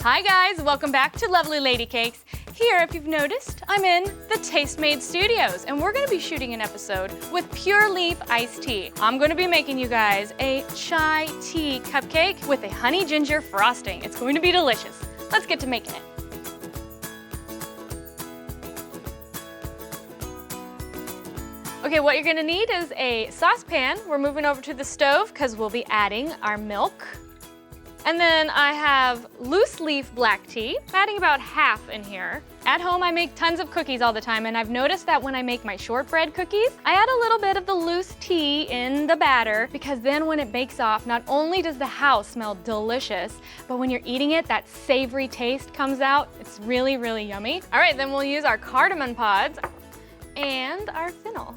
Hi guys, welcome back to Lovely Lady Cakes. Here, if you've noticed, I'm in the Taste Made Studios, and we're gonna be shooting an episode with pure leaf iced tea. I'm gonna be making you guys a chai tea cupcake with a honey ginger frosting. It's going to be delicious. Let's get to making it. Okay, what you're gonna need is a saucepan. We're moving over to the stove because we'll be adding our milk. And then I have loose leaf black tea, adding about half in here. At home, I make tons of cookies all the time, and I've noticed that when I make my shortbread cookies, I add a little bit of the loose tea in the batter, because then when it bakes off, not only does the house smell delicious, but when you're eating it, that savory taste comes out. It's really, really yummy. All right, then we'll use our cardamom pods and our fennel.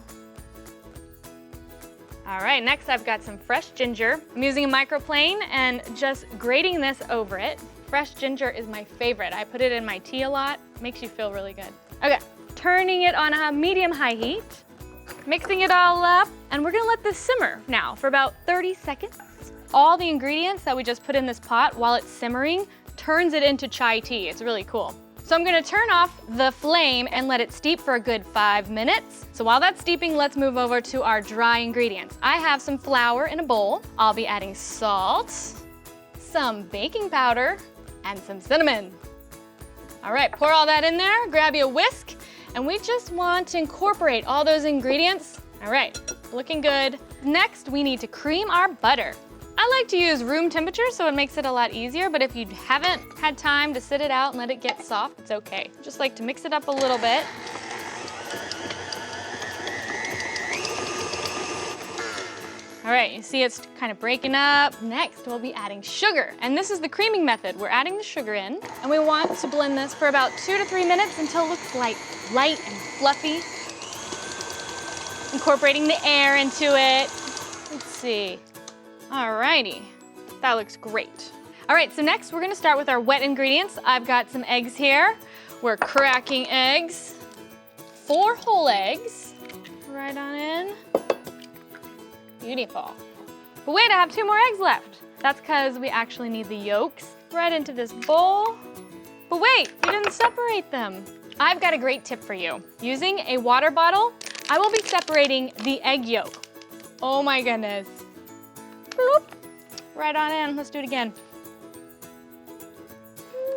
All right, next I've got some fresh ginger. I'm using a microplane and just grating this over it. Fresh ginger is my favorite. I put it in my tea a lot. Makes you feel really good. Okay, turning it on a medium-high heat, mixing it all up, and we're gonna let this simmer now for about 30 seconds. All the ingredients that we just put in this pot while it's simmering turns it into chai tea. It's really cool. So I'm gonna turn off the flame and let it steep for a good 5 minutes. So while that's steeping, let's move over to our dry ingredients. I have some flour in a bowl. I'll be adding salt, some baking powder, and some cinnamon. All right, pour all that in there, grab you a whisk, and we just want to incorporate all those ingredients. All right, looking good. Next, we need to cream our butter. I like to use room temperature so it makes it a lot easier, but if you haven't had time to sit it out and let it get soft, it's okay. Just like to mix it up a little bit. All right, you see it's kind of breaking up. Next, we'll be adding sugar, and this is the creaming method. We're adding the sugar in, and we want to blend this for about 2 to 3 minutes until it looks like light and fluffy. Incorporating the air into it. Let's see. Alrighty, that looks great. All right, so next we're gonna start with our wet ingredients. I've got some eggs here. We're cracking eggs. 4 whole eggs, right on in. Beautiful. But wait, I have 2 more eggs left. That's because we actually need the yolks right into this bowl. But wait, we didn't separate them. I've got a great tip for you. Using a water bottle, I will be separating the egg yolk. Oh my goodness. Bloop. Right on in, let's do it again.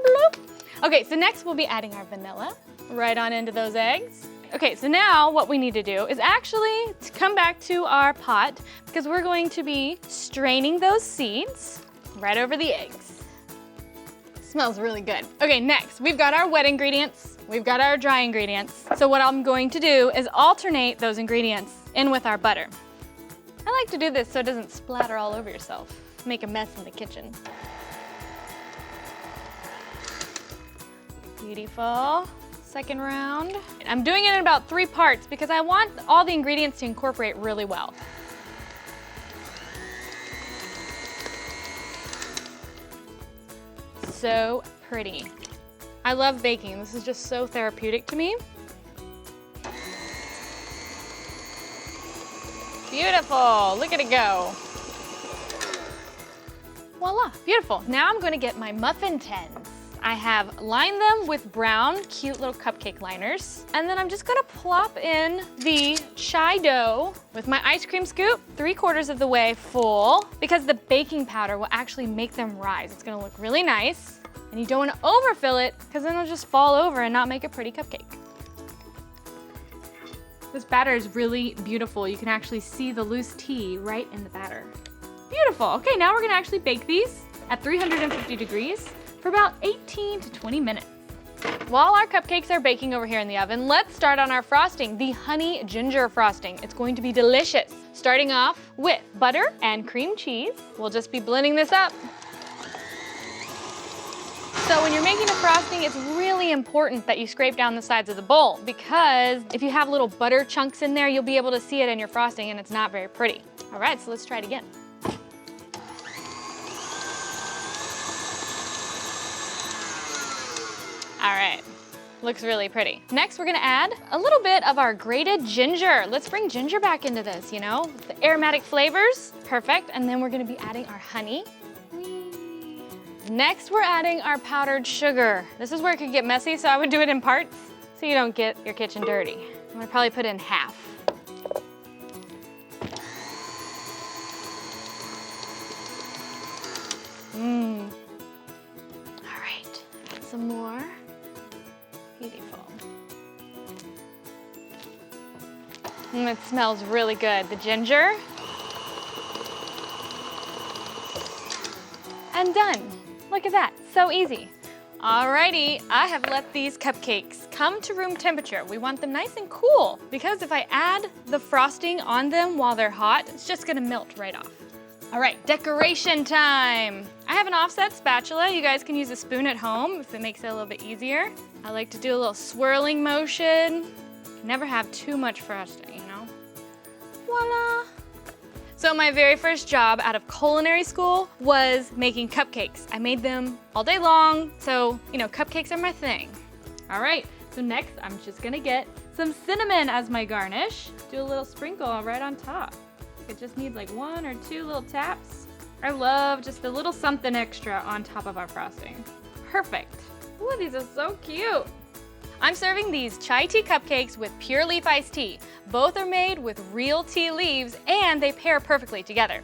Bloop. Okay, so next we'll be adding our vanilla right on into those eggs. Okay, so now what we need to do is actually to come back to our pot because we're going to be straining those seeds right over the eggs. Smells really good. Okay, next we've got our wet ingredients, we've got our dry ingredients. So what I'm going to do is alternate those ingredients in with our butter. I like to do this so it doesn't splatter all over yourself, make a mess in the kitchen. Beautiful. Second round. I'm doing it in about 3 parts because I want all the ingredients to incorporate really well. So pretty. I love baking. This is just so therapeutic to me. Beautiful, look at it go. Voila, beautiful. Now I'm gonna get my muffin tins. I have lined them with brown, cute little cupcake liners. And then I'm just gonna plop in the chai dough with my ice cream scoop, 3/4 of the way full, because the baking powder will actually make them rise. It's gonna look really nice. And you don't wanna overfill it, because then it'll just fall over and not make a pretty cupcake. This batter is really beautiful. You can actually see the loose tea right in the batter. Beautiful. Okay, now we're gonna actually bake these at 350 degrees for about 18 to 20 minutes. While our cupcakes are baking over here in the oven, let's start on our frosting, the honey ginger frosting. It's going to be delicious. Starting off with butter and cream cheese. We'll just be blending this up. So when you're making a frosting, it's really important that you scrape down the sides of the bowl because if you have little butter chunks in there, you'll be able to see it in your frosting and it's not very pretty. All right, so let's try it again. All right, looks really pretty. Next, we're gonna add a little bit of our grated ginger. Let's bring ginger back into this, you know? The aromatic flavors, perfect. And then we're gonna be adding our honey. Next, we're adding our powdered sugar. This is where it could get messy, so I would do it in parts so you don't get your kitchen dirty. I'm gonna probably put in half. All right, add some more. Beautiful. It smells really good. The ginger. And done. Look at that, so easy. Alrighty, I have let these cupcakes come to room temperature. We want them nice and cool because if I add the frosting on them while they're hot, it's just gonna melt right off. All right, decoration time. I have an offset spatula. You guys can use a spoon at home if it makes it a little bit easier. I like to do a little swirling motion. Never have too much frosting, you know? Voila. So my very first job out of culinary school was making cupcakes. I made them all day long, so, you know, cupcakes are my thing. All right, so next I'm just gonna get some cinnamon as my garnish. Do a little sprinkle right on top. It just needs like 1 or 2 little taps. I love just a little something extra on top of our frosting. Perfect. Ooh, these are so cute. I'm serving these chai tea cupcakes with pure leaf iced tea. Both are made with real tea leaves and they pair perfectly together.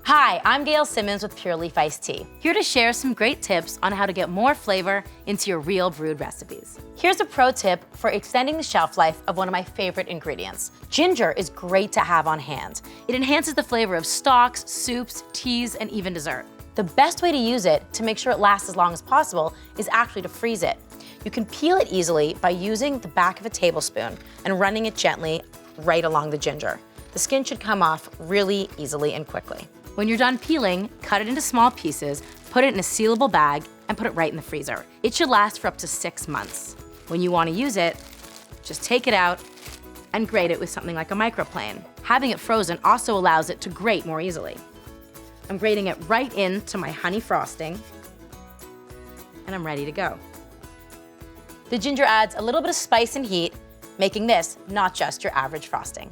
Hi, I'm Gail Simmons with Pure Leaf Iced Tea, here to share some great tips on how to get more flavor into your real brewed recipes. Here's a pro tip for extending the shelf life of one of my favorite ingredients. Ginger is great to have on hand. It enhances the flavor of stocks, soups, teas, and even dessert. The best way to use it to make sure it lasts as long as possible is actually to freeze it. You can peel it easily by using the back of a tablespoon and running it gently right along the ginger. The skin should come off really easily and quickly. When you're done peeling, cut it into small pieces, put it in a sealable bag, and put it right in the freezer. It should last for up to 6 months. When you want to use it, just take it out and grate it with something like a microplane. Having it frozen also allows it to grate more easily. I'm grating it right into my honey frosting, and I'm ready to go. The ginger adds a little bit of spice and heat, making this not just your average frosting.